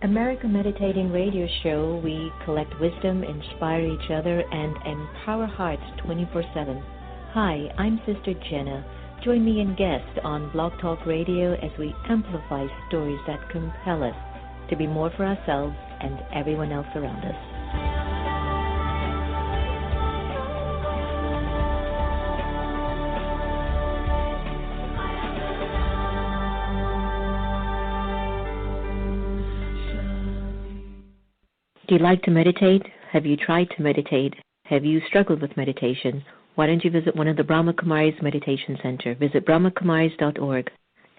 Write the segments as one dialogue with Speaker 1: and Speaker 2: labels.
Speaker 1: America Meditating Radio Show, we collect wisdom, inspire each other, and empower hearts 24/7. Hi, I'm Sister Jenna. Join me and guest on Blog Talk Radio as we amplify stories that compel us to be more for ourselves and everyone else around us. Do you like to meditate? Have you tried to meditate? Have you struggled with meditation? Why don't you visit one of the Brahma Kumaris Meditation Center? Visit brahmakumaris.org.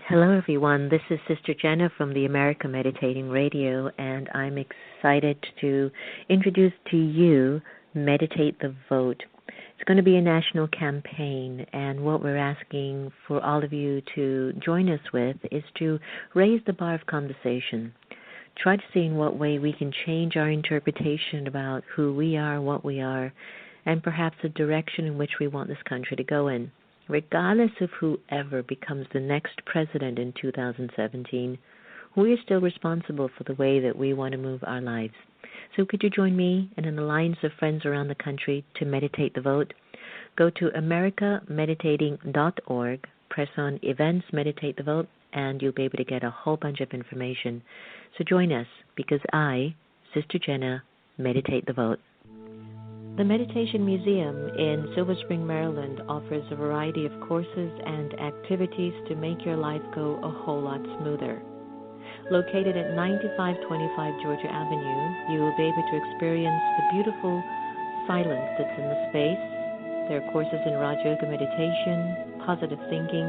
Speaker 1: Hello, everyone. This is Sister Jenna from the America Meditating Radio, and I'm excited to introduce to you Meditate the Vote. It's going to be a national campaign, and what we're asking for all of you to join us with is to raise the bar of conversation. Try to see in what way we can change our interpretation about who we are, what we are, and perhaps the direction in which we want this country to go in. Regardless of whoever becomes the next president in 2017, we are still responsible for the way that we want to move our lives. So could you join me and an alliance of friends around the country to meditate the vote? Go to americameditating.org, press on Events, Meditate the Vote, and you'll be able to get a whole bunch of information. So join us, because I, Sister Jenna, meditate the vote. The Meditation Museum in Silver Spring, Maryland offers a variety of courses and activities to make your life go a whole lot smoother. Located at 9525 Georgia Avenue, you will be able to experience the beautiful silence that's in the space. There are courses in Raj Yoga meditation, positive thinking,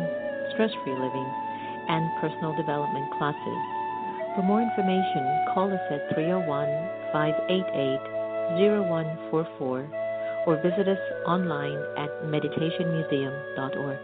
Speaker 1: stress-free living, and personal development classes. For more information, call us at 301-588-0144 or visit us online at meditationmuseum.org.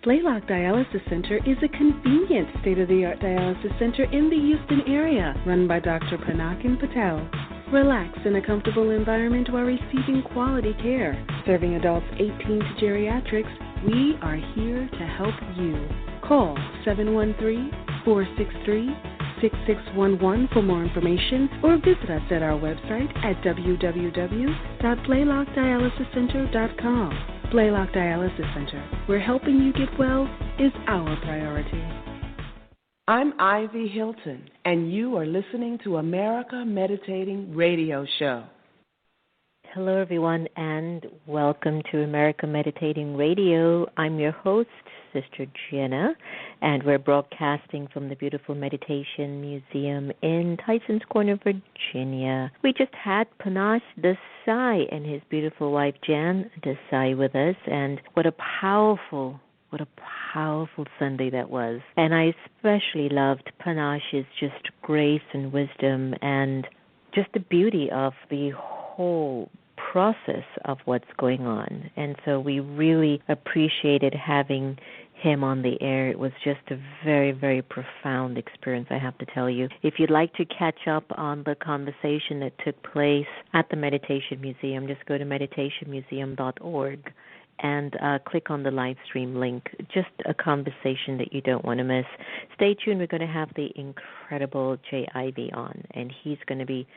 Speaker 2: Blaylock Dialysis Center is a convenient state-of-the-art dialysis center in the Houston area, run by Dr. Panakin Patel. Relax in a comfortable environment while receiving quality care. Serving adults 18 to geriatrics, we are here to help you. Call 713-463-6611 for more information, or visit us at our website at www.blaylockdialysiscenter.com. Blaylock Dialysis Center, where helping you get well is our priority.
Speaker 3: I'm Ivy Hilton, and you are listening to America Meditating Radio Show.
Speaker 1: Hello, everyone, and welcome to America Meditating Radio. I'm your host, Sister Jenna, and we're broadcasting from the beautiful Meditation Museum in Tysons Corner, Virginia. We just had Panache Desai and his beautiful wife, Jan Desai, with us, and what a powerful Sunday that was. And I especially loved Panache's just grace and wisdom and just the beauty of the whole process of what's going on. And so we really appreciated having him on the air. It was just a very, very profound experience, I have to tell you. If you'd like to catch up on the conversation that took place at the Meditation Museum, just go to meditationmuseum.org and click on the live stream link. Just a conversation that you don't want to miss. Stay tuned. We're going to have the incredible Jay Ivy on, and he's going to be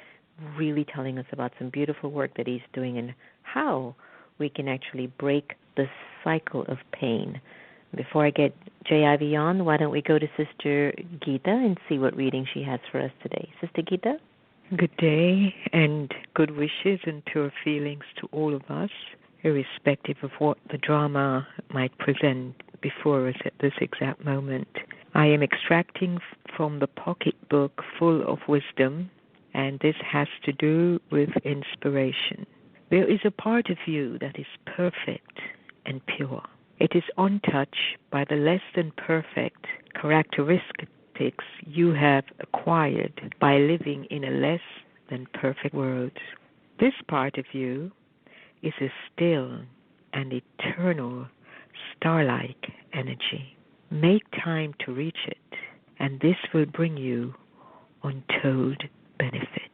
Speaker 1: really telling us about some beautiful work that he's doing and how we can actually break the cycle of pain. Before I get Jay Ivy on, why don't we go to Sister Gita and see what reading she has for us today. Sister Gita?
Speaker 4: Good day and good wishes and pure feelings to all of us, irrespective of what the drama might present before us at this exact moment. I am extracting from the pocketbook full of wisdom, and this has to do with inspiration. There is a part of you that is perfect and pure. It is untouched by the less than perfect characteristics you have acquired by living in a less than perfect world. This part of you is a still and eternal star-like energy. Make time to reach it, and this will bring you untold benefit.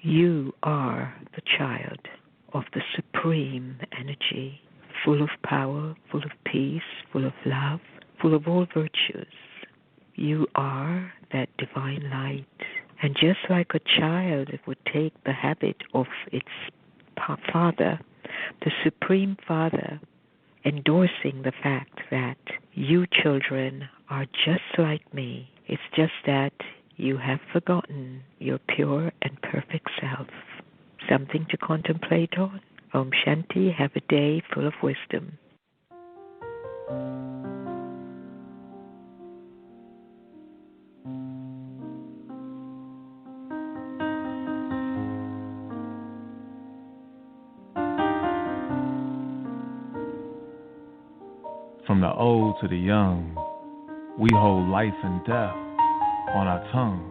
Speaker 4: You are the child of the supreme energy, full of power, full of peace, full of love, full of all virtues. You are that divine light And just like a child, it would take the habit of its father, the Supreme Father, endorsing the fact that you children are just like me. It's just that you have forgotten your pure and perfect self. Something to contemplate on. Om Shanti, have a day full of wisdom.
Speaker 5: From the old to the young, we hold life and death on our tongues.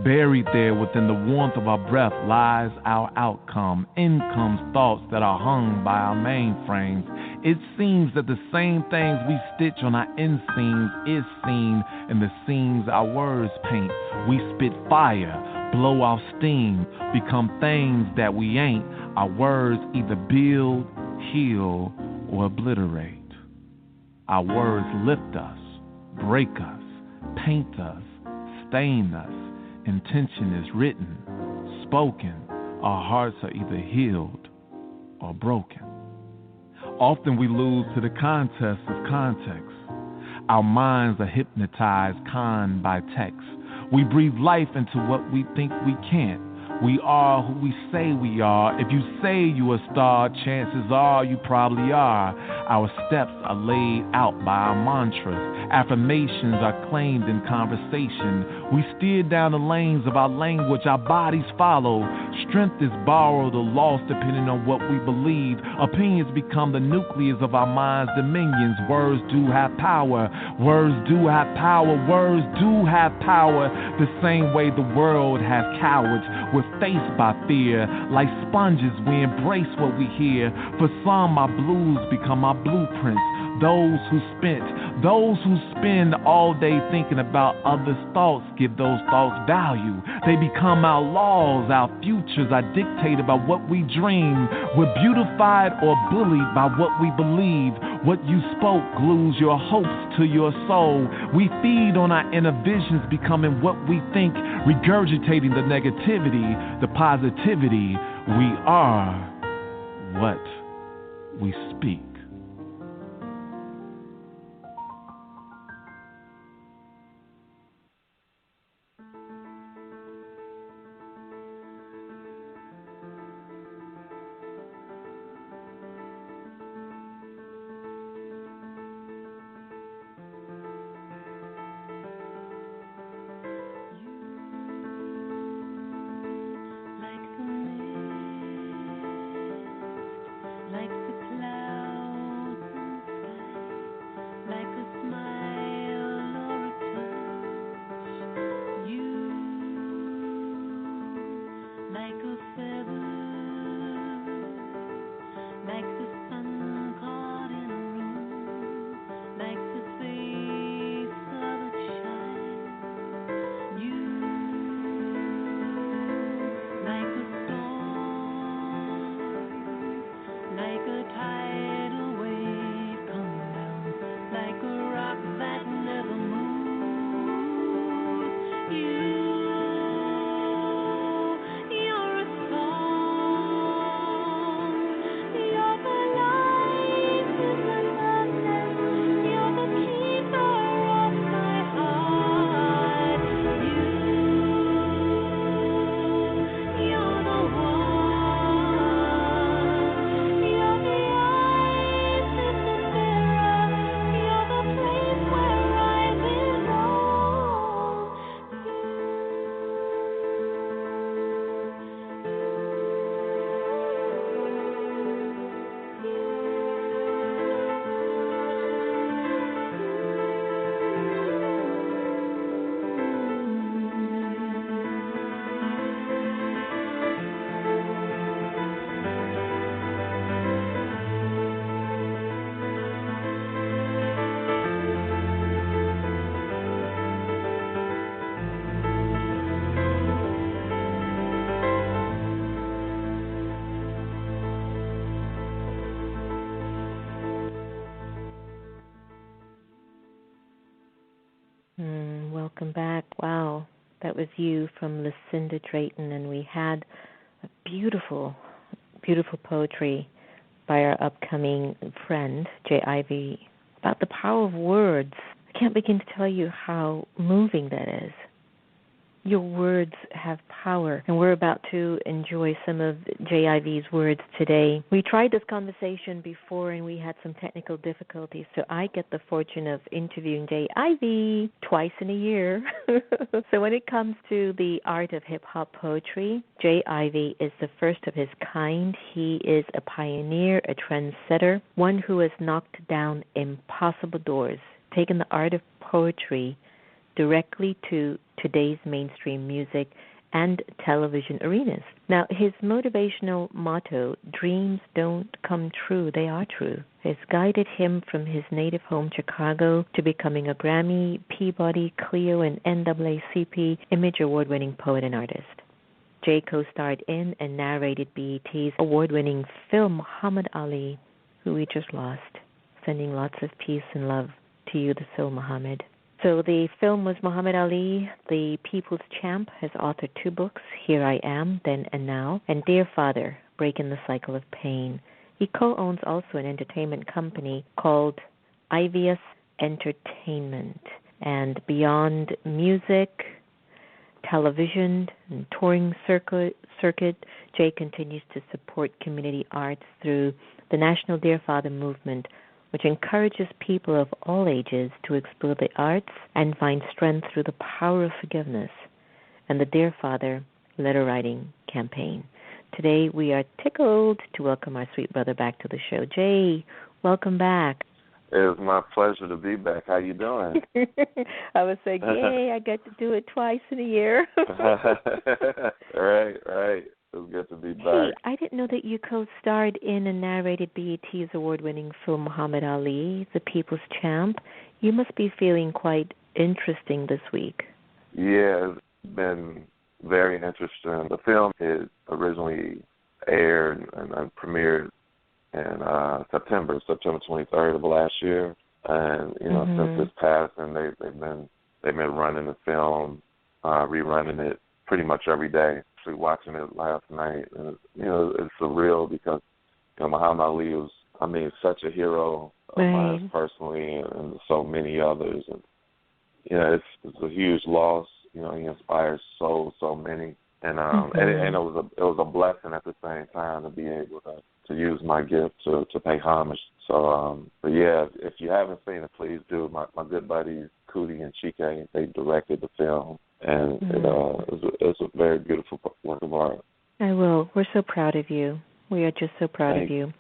Speaker 5: Buried there within the warmth of our breath lies our outcome. In comes thoughts that are hung by our mainframes. It seems that the same things we stitch on our inseams is seen in the scenes our words paint. We spit fire, blow off steam, become things that we ain't. Our words either build, heal, or obliterate. Our words lift us, break us, paint us, stain us. Intention is written, spoken. Our hearts are either healed or broken. Often we lose to the contest of context. Our minds are hypnotized by text. We breathe life into what we think we can't. We are who we say we are. If you say you a star, chances are you probably are. Our steps are laid out by our mantras. Affirmations are claimed in conversation. We steer down the lanes of our language. Our bodies follow. Strength is borrowed or lost depending on what we believe. Opinions become the nucleus of our mind's dominions. Words do have power. Words do have power. Words do have power. The same way the world has cowards. We're faced by fear. Like sponges, we embrace what we hear. For some, our blues become our blueprints. Those who spend all day thinking about others' thoughts give those thoughts value. They become our laws. Our futures are dictated by what we dream. We're beautified or bullied by what we believe. What you spoke glues your hopes to your soul. We feed on our inner visions, becoming what we think, regurgitating the negativity, the positivity. We are what we speak.
Speaker 1: Welcome back. Wow. That was You from Lucinda Drayton, and we had a beautiful, beautiful poetry by our upcoming friend, Jay Ivy, about the power of words. I can't begin to tell you how moving that is. Your words have power, and we're about to enjoy some of J.I.V.'s words today. We tried this conversation before, and we had some technical difficulties, so I get the fortune of interviewing J.I.V. twice in a year. So when it comes to the art of hip-hop poetry, J.I.V. is the first of his kind. He is a pioneer, a trendsetter, one who has knocked down impossible doors, taken the art of poetry directly to today's mainstream music and television arenas. Now, his motivational motto, "Dreams don't come true, they are true," has guided him from his native home, Chicago, to becoming a Grammy, Peabody, Clio, and NAACP Image Award-winning poet and artist. Jay co-starred in and narrated B.E.T's award-winning film Muhammad Ali, who we just lost. Sending lots of peace and love to you, the soul Muhammad. So the film was Muhammad Ali, the People's Champ, has authored 2 books, Here I Am, Then and Now, and Dear Father, Breaking the Cycle of Pain. He co-owns also an entertainment company called Ivyous Entertainment. And beyond music, television, and touring circuit, Jay continues to support community arts through the National Dear Father movement, which encourages people of all ages to explore the arts and find strength through the power of forgiveness, and the Dear Father letter writing campaign. Today we are tickled to welcome our sweet brother back to the show. Jay, welcome back.
Speaker 6: It was my pleasure to be back. How you doing?
Speaker 1: I was saying, yay, I get to do it twice in a year.
Speaker 6: Right. It was good to be back.
Speaker 1: Hey, I didn't know that you co-starred in and narrated B.E.T's award-winning film Muhammad Ali, The People's Champ. You must be feeling quite interesting this week.
Speaker 6: Yeah, it's been very interesting. The film had originally aired and premiered in September 23rd of last year, and since it's passed, and they've been running the film, rerunning it pretty much every day. Actually watching it last night, and it's surreal because Muhammad Ali was, such a hero of mine personally, and so many others, and it's a huge loss. He inspires so many, and and it was a blessing at the same time to be able to use my gift to pay homage. So, but yeah, if you haven't seen it, please do. My good buddies Cootie and Chike, they directed the film, and it's a very beautiful work of art.
Speaker 1: I will. We're so proud of you. We are just so proud of you.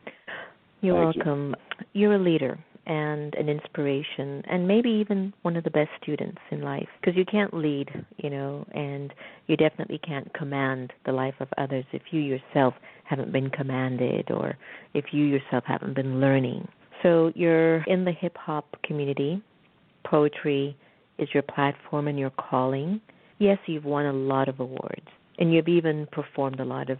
Speaker 1: You're welcome. You're a leader and an inspiration, and maybe even one of the best students in life, because you can't lead, and you definitely can't command the life of others if you yourself haven't been commanded, or if you yourself haven't been learning. So you're in the hip-hop community. Poetry is your platform and your calling. Yes, you've won a lot of awards, and you've even performed a lot of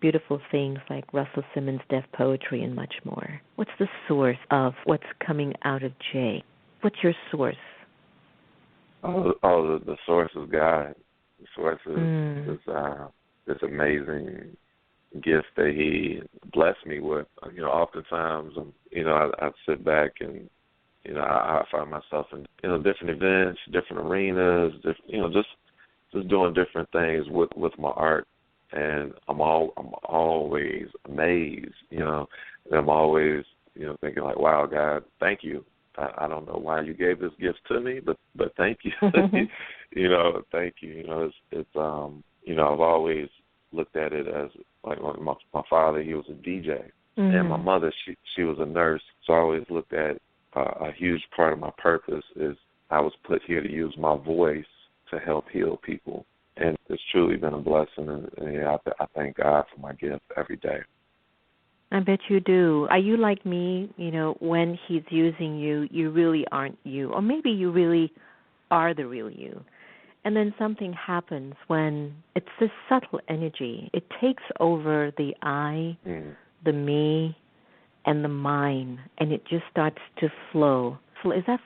Speaker 1: beautiful things like Russell Simmons' Deaf Poetry and much more. What's the source of what's coming out of Jay? What's your source?
Speaker 6: The source is God. The source is this amazing gift that He blessed me with. Oftentimes, I sit back and I find myself in different events, different arenas, just doing different things with my art. And I'm always amazed, and I'm always, thinking like, wow, God, thank you. I don't know why you gave this gift to me, but thank you. Thank you. It's I've always looked at it as like my father, he was a DJ, and my mother, she was a nurse. So I always looked at a huge part of my purpose is I was put here to use my voice to help heal people. And it's truly been a blessing, and I thank God for my gift every day.
Speaker 1: I bet you do. Are you like me, when He's using you, you really aren't you, or maybe you really are the real you. And then something happens when it's this subtle energy. It takes over the I, the me, and the mine, and it just starts to flow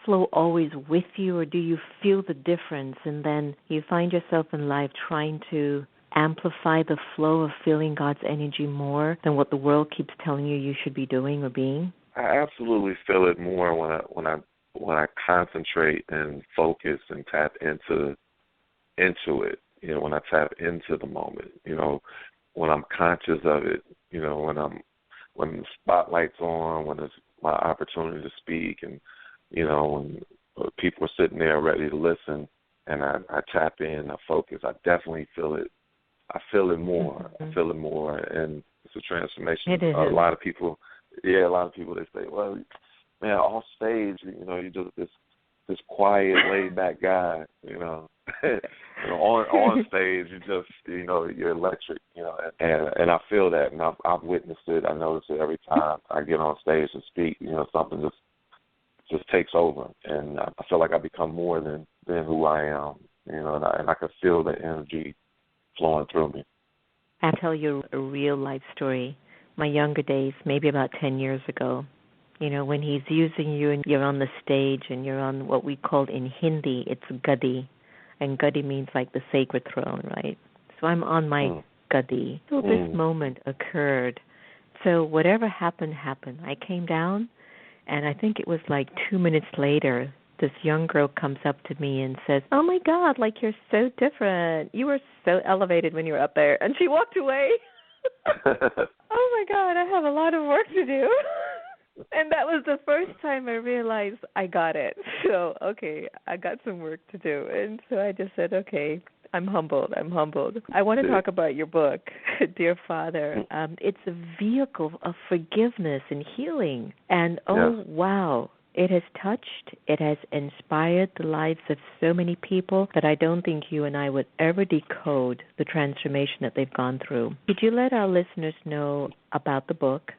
Speaker 1: flow always with you, or do you feel the difference and then you find yourself in life trying to amplify the flow of feeling God's energy more than what the world keeps telling you should be doing or being?
Speaker 6: I absolutely feel it more when I concentrate and focus and tap into it. You know, when I tap into the moment. You know, when I'm conscious of it. You know, when the spotlight's on, when it's my opportunity to speak, and you know, when people are sitting there ready to listen, and I tap in, I focus. I definitely feel it. I feel it more. I feel it more, and it's a transformation.
Speaker 1: It is.
Speaker 6: A lot of people, they say, well, man, off stage, you know, you're just this quiet, laid back guy, you know. You know, on stage, you're electric, you know, and I feel that, and I've witnessed it. I notice it every time I get on stage and speak. You know, something just takes over, and I feel like I become more than who I am, you know, and I can feel the energy flowing through me.
Speaker 1: I'll tell you a real life story. My younger days, maybe about 10 years ago, you know, when he's using you and you're on the stage and you're on what we call in Hindi, it's gadi. And gadi means like the sacred throne, right? So I'm on my gadi. So this moment occurred. So whatever happened. I came down, and I think it was like 2 minutes later, this young girl comes up to me and says, "Oh, my God, like you're so different. You were so elevated when you were up there." And she walked away. Oh, my God, I have a lot of work to do. And that was the first time I realized I got it. So, okay, I got some work to do. And so I just said, okay, I'm humbled. I want to talk about your book, Dear Father. It's a vehicle of forgiveness and healing. And, wow, it has touched, it has inspired the lives of so many people that I don't think you and I would ever decode the transformation that they've gone through. Could you let our listeners know about the book?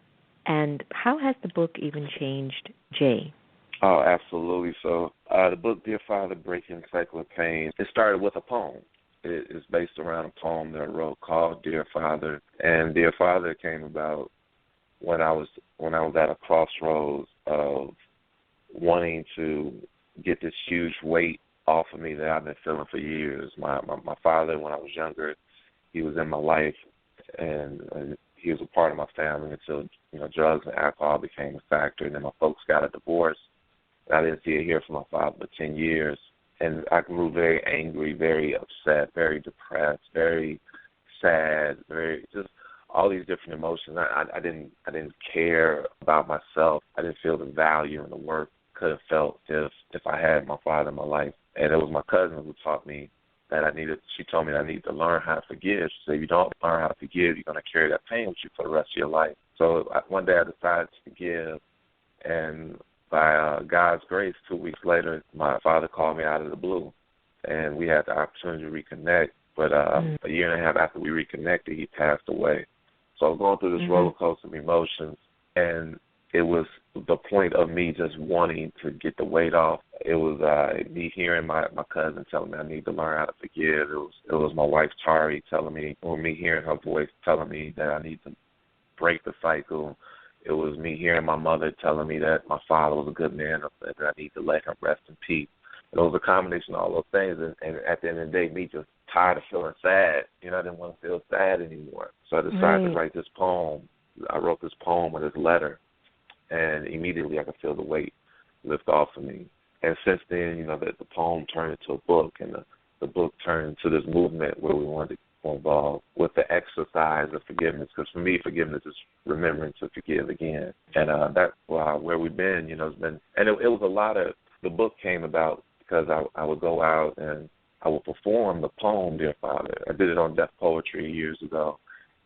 Speaker 1: And how has the book even changed Jay?
Speaker 6: Oh, absolutely. So the book, Dear Father, Breaking Secular Pain, it started with a poem. It is based around a poem that I wrote called Dear Father. And Dear Father came about when I was at a crossroads of wanting to get this huge weight off of me that I've been feeling for years. My father, when I was younger, he was in my life, and he was a part of my family until, you know, drugs and alcohol became a factor. And then my folks got a divorce. And I didn't see or hear from my father for 10 years. And I grew very angry, very upset, very depressed, very sad, very just all these different emotions. I didn't care about myself. I didn't feel the value and the worth could have felt if I had my father in my life. And it was my cousin who taught me that she told me that I need to learn how to forgive. She said, if you don't learn how to forgive, you're going to carry that pain with you for the rest of your life. So one day I decided to forgive, and by God's grace, 2 weeks later, my father called me out of the blue, and we had the opportunity to reconnect. But a year and a half after we reconnected, he passed away. So I was going through this roller coaster of emotions, and it was the point of me just wanting to get the weight off. It was me hearing my cousin telling me I need to learn how to forgive. It was my wife, Tari, telling me, or me hearing her voice telling me that I need to break the cycle. It was me hearing my mother telling me that my father was a good man and that I need to let him rest in peace. It was a combination of all those things, and at the end of the day, me just tired of feeling sad. You know, I didn't want to feel sad anymore. So I decided to write this poem. I wrote this poem or this letter, and immediately I could feel the weight lift off of me. And since then, you know, the poem turned into a book, and the book turned into this movement where we wanted to get involved with the exercise of forgiveness. Because for me, forgiveness is remembering to forgive again. And that's where we've been, you know. It's been, and it was a lot of, the book came about because I would go out and I would perform the poem, Dear Father. I did it on Deaf Poetry years ago.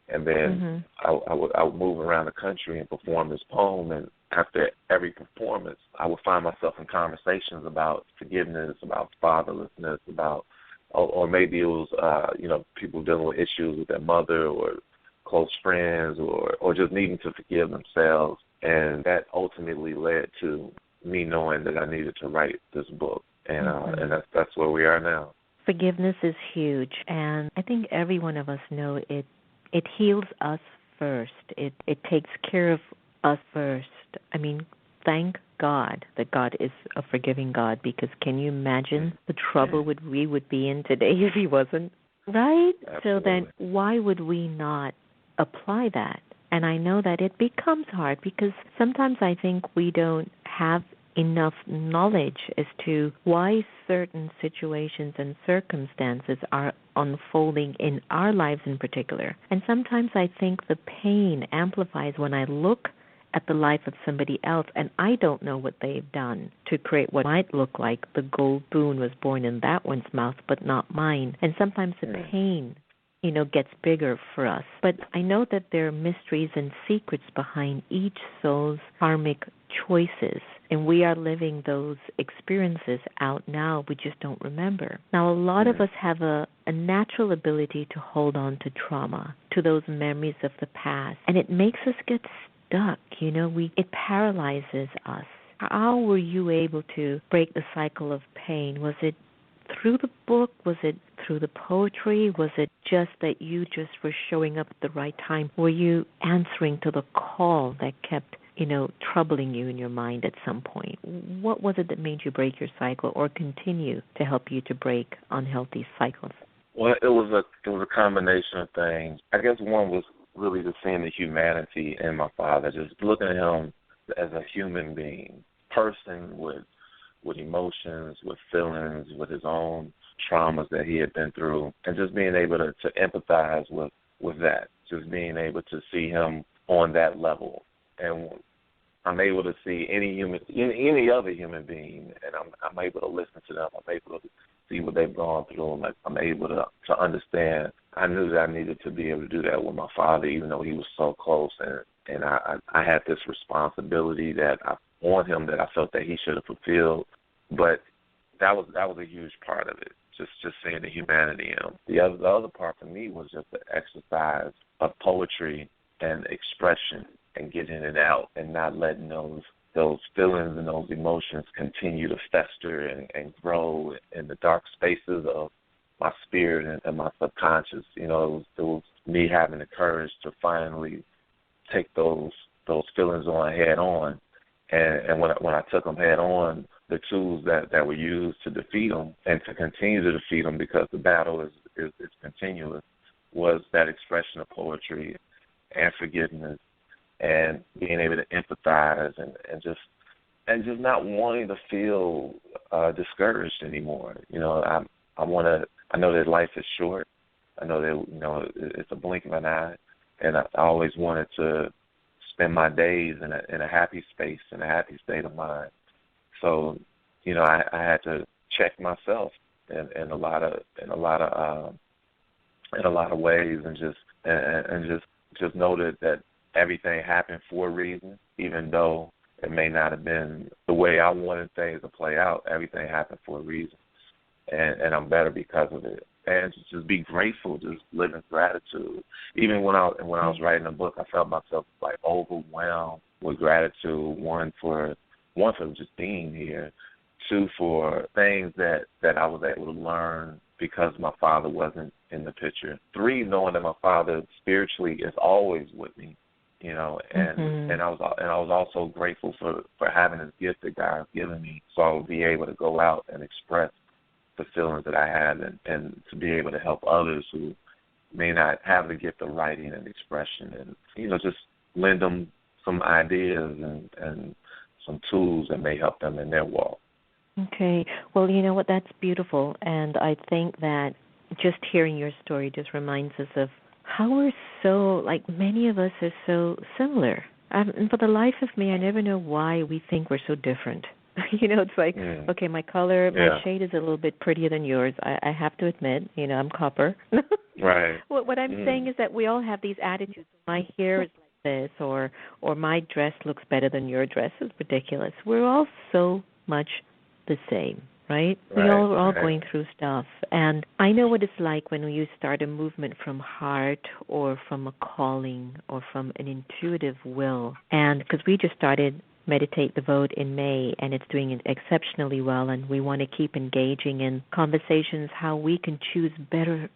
Speaker 6: And then I would move around the country and perform this poem, and after every performance, I would find myself in conversations about forgiveness, about fatherlessness, about, or maybe it was, you know, people dealing with issues with their mother or close friends or just needing to forgive themselves. And that ultimately led to me knowing that I needed to write this book, and that's where we are now.
Speaker 1: Forgiveness is huge, and I think every one of us know it. It heals us first. It takes care of us first. I mean, thank God that God is a forgiving God, because can you imagine the trouble we would be in today if he wasn't? Right?
Speaker 6: Absolutely.
Speaker 1: So then why would we not apply that? And I know that it becomes hard because sometimes I think we don't have enough knowledge as to why certain situations and circumstances are unfolding in our lives in particular. And sometimes I think the pain amplifies when I look at the life of somebody else and I don't know what they've done to create what might look like the gold spoon was born in that one's mouth but not mine. And sometimes the pain gets bigger for us. But I know that there are mysteries and secrets behind each soul's karmic choices, and we are living those experiences out now. We just don't remember. Now, a lot of us have a natural ability to hold on to trauma, to those memories of the past, and it makes us get stuck. It paralyzes us. How were you able to break the cycle of pain? Was it through the book? Was it through the poetry? Was it just that you just were showing up at the right time? Were you answering to the call that kept, troubling you in your mind at some point? What was it that made you break your cycle or continue to help you to break unhealthy cycles?
Speaker 6: Well, it was a combination of things. I guess one was really just seeing the humanity in my father, just looking at him as a human being, person with emotions, with feelings, with his own traumas that he had been through, and just being able to empathize with that, just being able to see him on that level. And I'm able to see any other human being, and I'm able to listen to them. I'm able to see what they've gone through, and I'm able to understand. I knew that I needed to be able to do that with my father, even though he was so close, and I had this responsibility on him that I felt that he should have fulfilled, but that was a huge part of it. Just seeing the humanity in him. The other part for me was just the exercise of poetry and expression and getting it out and not letting those feelings and those emotions continue to fester and grow in the dark spaces of my spirit and my subconscious. It was me having the courage to finally take those feelings on head on. And when I took them head on, the tools that were used to defeat them and to continue to defeat them, because the battle is continuous, was that expression of poetry and forgiveness and being able to empathize and just not wanting to feel discouraged anymore. I know that life is short. I know that it's a blink of an eye, and I always wanted to spend my days in a happy space, in a happy state of mind. So, I had to check myself in a lot of ways, and just know that everything happened for a reason, even though it may not have been the way I wanted things to play out. Everything happened for a reason, and I'm better because of it. And just be grateful, just live in gratitude. Even when I was writing a book, I felt myself like overwhelmed with gratitude. One for just being here. Two, for things that I was able to learn because my father wasn't in the picture. Three, knowing that my father spiritually is always with me. And I was also grateful for having this gift that God has given me, so I would be able to go out and express the feelings that I had, and to be able to help others who may not have the gift of writing and expression, and just lend them some ideas and some tools that may help them in their walk.
Speaker 1: Okay. Well, you know what? That's beautiful, and I think that just hearing your story just reminds us of how we're so, many of us are so similar. And for the life of me, I never know why we think we're so different. It's like, okay, my color, my shade is a little bit prettier than yours. I have to admit, I'm copper.
Speaker 6: Right.
Speaker 1: What I'm saying is that we all have these attitudes. My hair is like this, or my dress looks better than your dress. It's ridiculous. We're all so much the same, right? We all are all going through stuff. And I know what it's like when you start a movement from heart or from a calling or from an intuitive will. And because we just started Meditate the Vote in May, and it's doing exceptionally well, and we want to keep engaging in conversations how we can choose better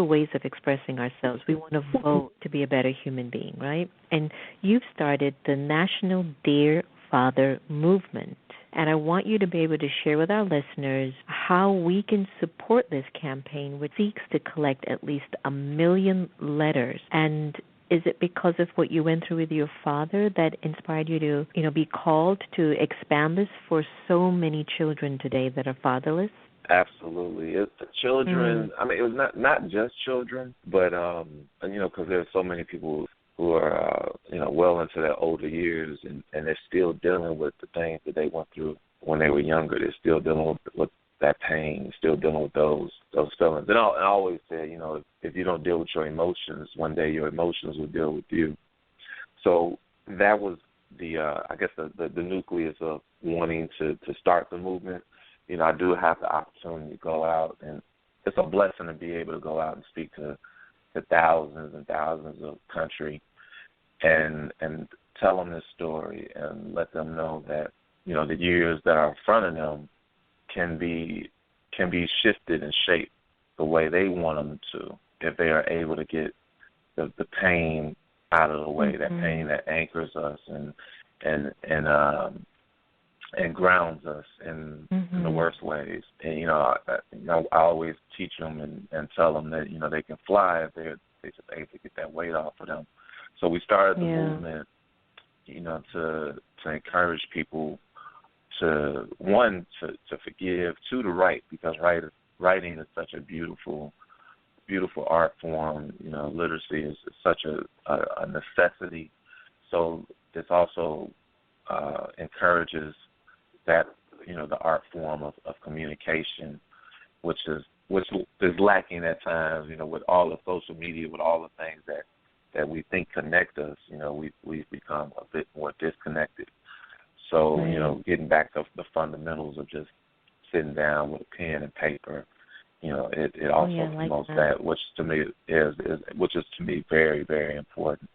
Speaker 1: ways of expressing ourselves. We want to vote to be a better human being, right? And you've started the National Dare Father movement. And I want you to be able to share with our listeners how we can support this campaign, which seeks to collect at least 1 million letters. And is it because of what you went through with your father that inspired you to, be called to expand this for so many children today that are fatherless?
Speaker 6: Absolutely. It's the children. I mean, it was not just children, but, because there's so many people who are, well into their older years, and they're still dealing with the things that they went through when they were younger. They're still dealing with that pain, still dealing with those feelings. And I always say, if you don't deal with your emotions, one day your emotions will deal with you. So that was the nucleus of wanting to start the movement. I do have the opportunity to go out, and it's a blessing to be able to go out and speak to thousands and thousands of country and tell them this story and let them know that, the years that are in front of them can be shifted and shaped the way they want them to if they are able to get the pain out of the way, that pain that anchors us and grounds us in the worst ways. And, I always teach them and tell them that, they can fly if they're just able to get that weight off of them. So we started the movement, to encourage people to forgive, to write, because writing is such a beautiful art form. Literacy is such a necessity. So this also encourages that, the art form of communication, which is lacking at times, with all the social media, with all the things that we think connect us, we've become a bit more disconnected. So, getting back to the fundamentals of just sitting down with a pen and paper, it also promotes that, which to me is very, very important.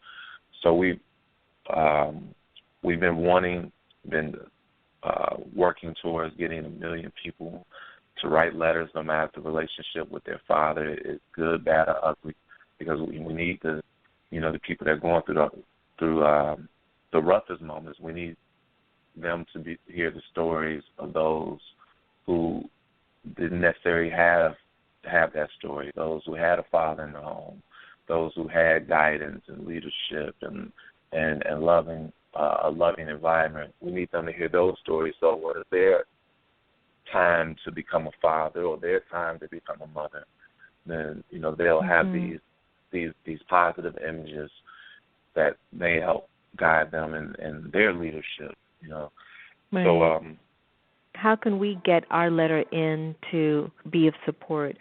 Speaker 6: So we've been working towards getting 1 million people to write letters, no matter if the relationship with their father is good, bad, or ugly, because we need the people that are going through the roughest moments. We need them to hear the stories of those who didn't necessarily have that story, those who had a father in the home, those who had guidance and leadership and loving a loving environment. We need them to hear those stories. So what is their time to become a father or their time to become a mother? Then they'll have these positive images that may help guide them in their leadership.
Speaker 1: Right.
Speaker 6: So
Speaker 1: how can we get our letter in to be of support?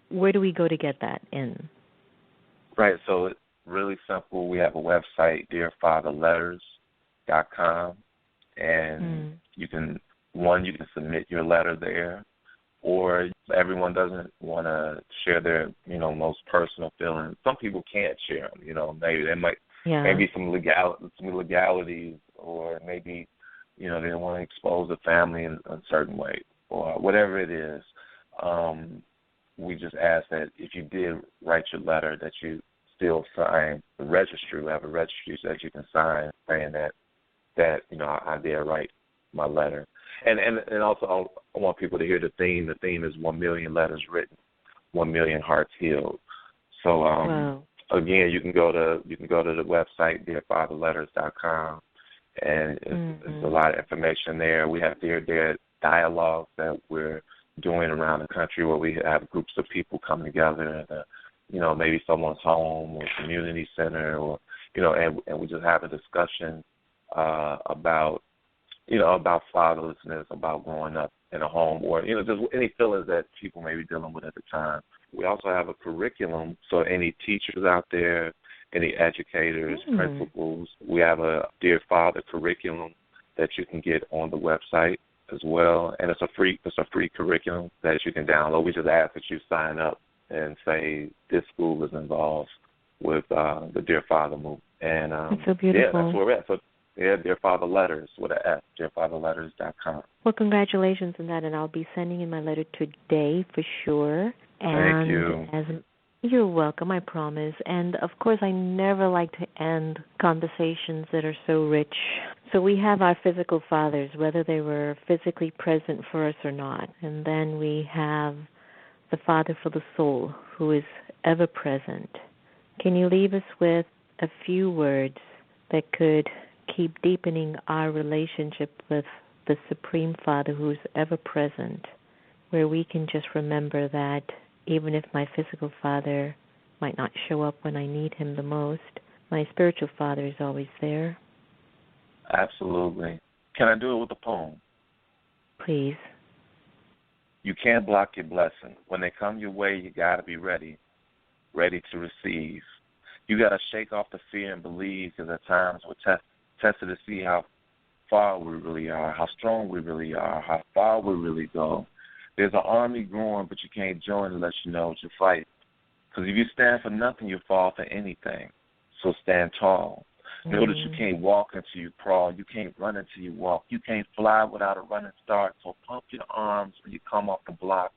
Speaker 1: Where do we go to get that in?
Speaker 6: Right. So it's really simple. We have a website, dearfatherletters.com, and you can submit your letter there, or everyone doesn't want to share their most personal feelings. Some people can't share them. Maybe there might maybe some legalities, or maybe they don't want to expose the family in a certain way, or whatever it is. We just ask that if you did write your letter, that you still sign the registry. We have a registry that you can sign saying that I dare write my letter. And also I want people to hear the theme. The theme is 1 million letters written, 1 million hearts healed. So again, you can go to the website dearfatherletters.com, and it's a lot of information there. We have Dear dialogues that we're doing around the country, where we have groups of people come together in maybe someone's home or community center, or and we just have a discussion about fatherlessness, about growing up in a home, or just any feelings that people may be dealing with at the time. We also have a curriculum, so any teachers out there, any educators, principals, we have a Dear Father curriculum that you can get on the website as well, and it's a free curriculum that you can download. We just ask that you sign up and say this school is involved with the Dear Father movement. And
Speaker 1: that's so beautiful.
Speaker 6: Yeah, that's where we're at. So Dear Father Letters with an F, dearfatherletters.com.
Speaker 1: Well, congratulations on that, and I'll be sending in my letter today for sure.
Speaker 6: Thank you.
Speaker 1: You're welcome, I promise. And of course, I never like to end conversations that are so rich. So we have our physical fathers, whether they were physically present for us or not. And then we have the Father for the soul, who is ever present. Can you leave us with a few words that could keep deepening our relationship with the Supreme Father who is ever present, where we can just remember that even if my physical father might not show up when I need him the most, my spiritual father is always there?
Speaker 6: Absolutely. Can I do it with a poem?
Speaker 1: Please.
Speaker 6: You can't block your blessing. When they come your way, you got to be ready to receive. You got to shake off the fear and believe, because at times we're tested to see how far we really are, how strong we really are, how far we really go. There's an army growing, but you can't join unless you know what you fight. Because if you stand for nothing, you fall for anything. So stand tall. Know that you can't walk until you crawl. You can't run until you walk. You can't fly without a running start. So pump your arms when you come off the block.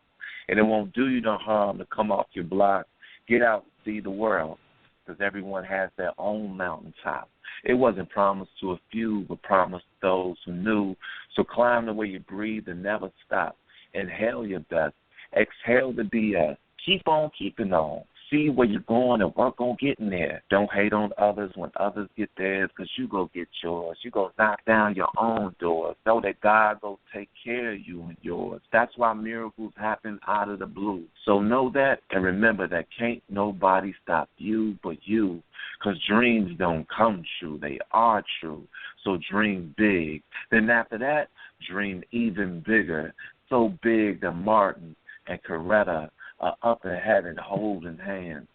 Speaker 6: And it won't do you no harm to come off your block. Get out and see the world, because everyone has their own mountaintop. It wasn't promised to a few, but promised to those who knew. So climb the way you breathe and never stop. Inhale your best. Exhale the BS. Keep on keeping on. See where you're going and work on getting there. Don't hate on others when others get theirs, because you go get yours. You go knock down your own doors. Know that God go take care of you and yours. That's why miracles happen out of the blue. So know that, and remember that can't nobody stop you but you, because dreams don't come true. They are true. So dream big. Then after that, dream even bigger. So big that Martin and Coretta are up in heaven holding hands,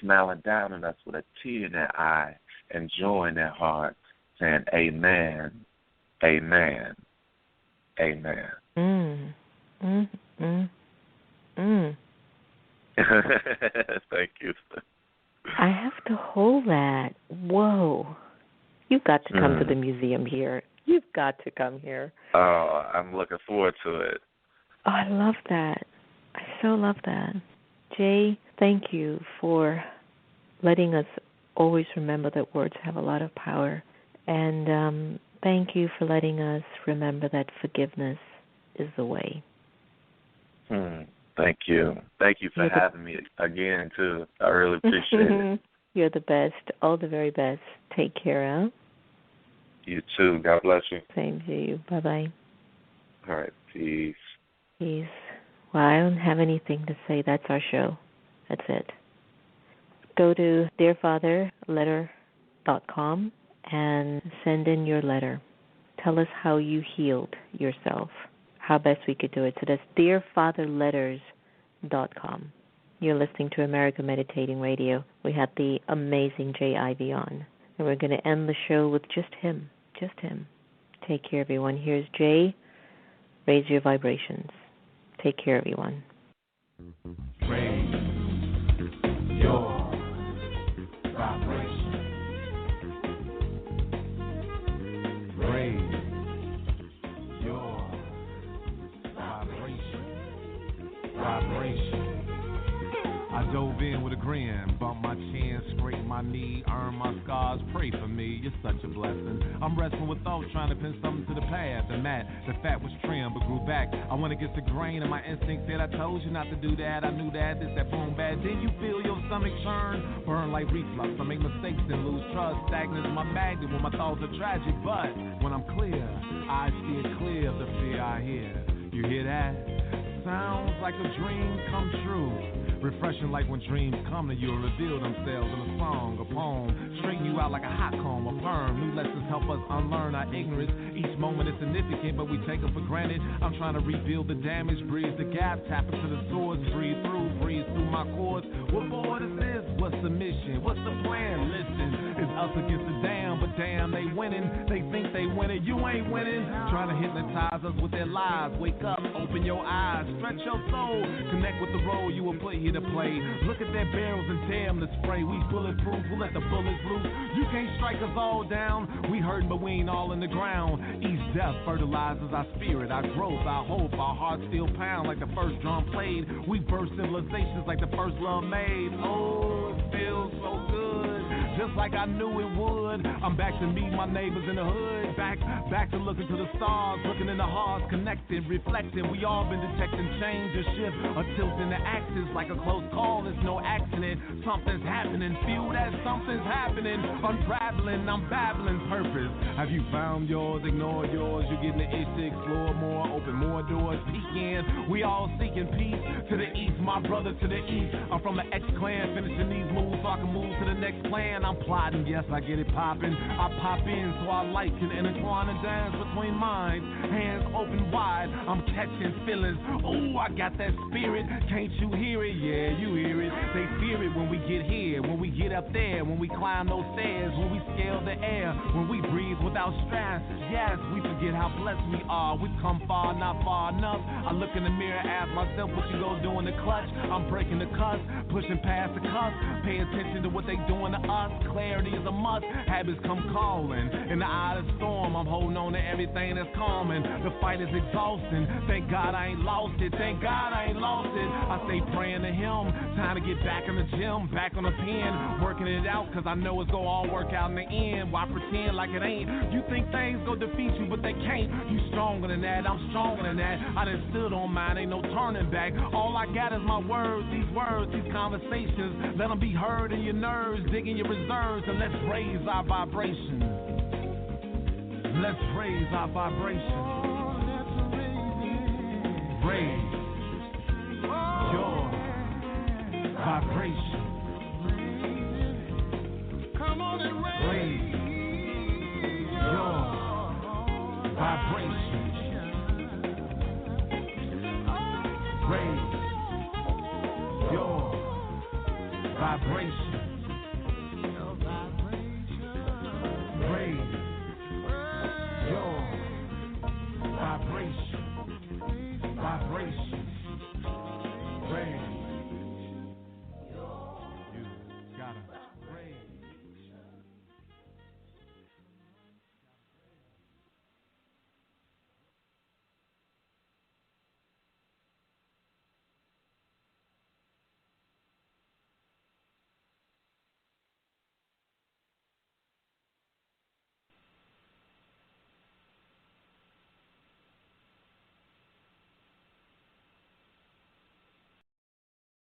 Speaker 6: smiling down on us with a tear in their eye and joy in their heart, saying, Amen, Amen, Amen. Thank you.
Speaker 1: I have to hold that. Whoa. You've got to come to the museum here. You've got to come here.
Speaker 6: Oh, I'm looking forward to it.
Speaker 1: Oh, I love that. I so love that. Jay, thank you for letting us always remember that words have a lot of power. And thank you for letting us remember that forgiveness is the way.
Speaker 6: Thank you. Thank you for having me again, too. I really appreciate it.
Speaker 1: You're the best. All the very best. Take care, huh?
Speaker 6: You, too. God bless you.
Speaker 1: Same to you. Bye-bye.
Speaker 6: All right. Peace.
Speaker 1: Peace. Well, I don't have anything to say. That's our show. That's it. Go to dearfatherletter.com and send in your letter. Tell us how you healed yourself, how best we could do it. So that's dearfatherletters.com. You're listening to America Meditating Radio. We had the amazing Jay Ivy on, and we're going to end the show with just him. Just him. Take care, everyone. Here's Jay. Raise your vibrations. Take care, everyone.
Speaker 5: Raise your vibration. Raise your vibration. Vibration. I dove in with a grin, bumped my chin, scraped my knee, earned my scars. Pray for me, you're such a blessing. I'm wrestling with thoughts, trying to pin something to the path. The fat was trimmed but grew back. I went against the grain, and my instinct said, I told you not to do that. I knew that, this, that, boom, bad. Then you feel your stomach churn, burn like reflux. I make mistakes and lose trust. Stagnant is my magnet when my thoughts are tragic. But when I'm clear, I steer clear of the fear I hear. You hear that? Sounds like a dream come true. Refreshing like when dreams come to you and reveal themselves in a song, a poem. Straighten you out like a hot comb, a perm. New lessons help us unlearn our ignorance. Each moment is significant, but we take them for granted. I'm trying to rebuild the damage, bridge the gap, tap into the source, breathe through my chords. What board is this? What's the mission? What's the plan? Listen, it's us against the damn, but damn, they winning. They think they winning, you ain't winning. Trying to hypnotize us with their lies. Wake up, open your eyes, stretch your soul, connect with the role you were put here to play. Look at their barrels and tear them to spray. We bulletproof, we'll let the bullets loose. You can't strike us all down. We hurting, but we ain't all in the ground. Each death fertilizes our spirit, our growth, our hope. Our hearts still pound like the first drum played. We burst civilizations like the first love made. Oh, it feels so good, just like I knew it would. I'm back to meet my neighbors in the hood. Back to looking to the stars, looking in the hearts, connecting, reflecting. We all been detecting change, a shift, a tilt in the axis, like a close call. It's no accident. Something's happening. Feel that something's happening. Unraveling, I'm babbling purpose. Have you found yours? Ignore yours. You're getting the itch to explore more, open more doors. Peek in. We all seeking peace. To the east, my brother to the east. I'm from the X-Clan, finishing these moves so I can move to the next plan. I'm plotting, yes, I get it popping. I pop in so our light can intertwine and dance between minds. Hands open wide, I'm catching feelings. Ooh, I got that spirit. Can't you hear it? Yeah, you hear it. They fear it when we get here, when we get up there, when we climb those stairs, when we scale the air, when we breathe without stress. Yes, we forget how blessed we are. We've come far, not far enough. I look in the mirror, ask myself what you go do in the clutch. I'm breaking the cuss, pushing past the cuss. Pay attention to what they doing to us. Clarity is a must. Habits come calling. In the eye of the storm, I'm holding on to everything that's calming. The fight is exhausting. Thank God I ain't lost it. Thank God I ain't lost it. I stay praying to Him. Time to get back in the gym, back on the pen, working it out, cause I know it's gonna all work out in the end. Why pretend like it ain't? You think things go defeat you, but they can't. You stronger than that, I'm stronger than that. I done stood on mine, ain't no turning back. All I got is my words, these conversations. Let them be heard in your nerves, dig in your reserves, and let's raise our vibrations. Let's raise our vibrations. Raise your vibration. Come on and raise your vibration. Raise your vibration.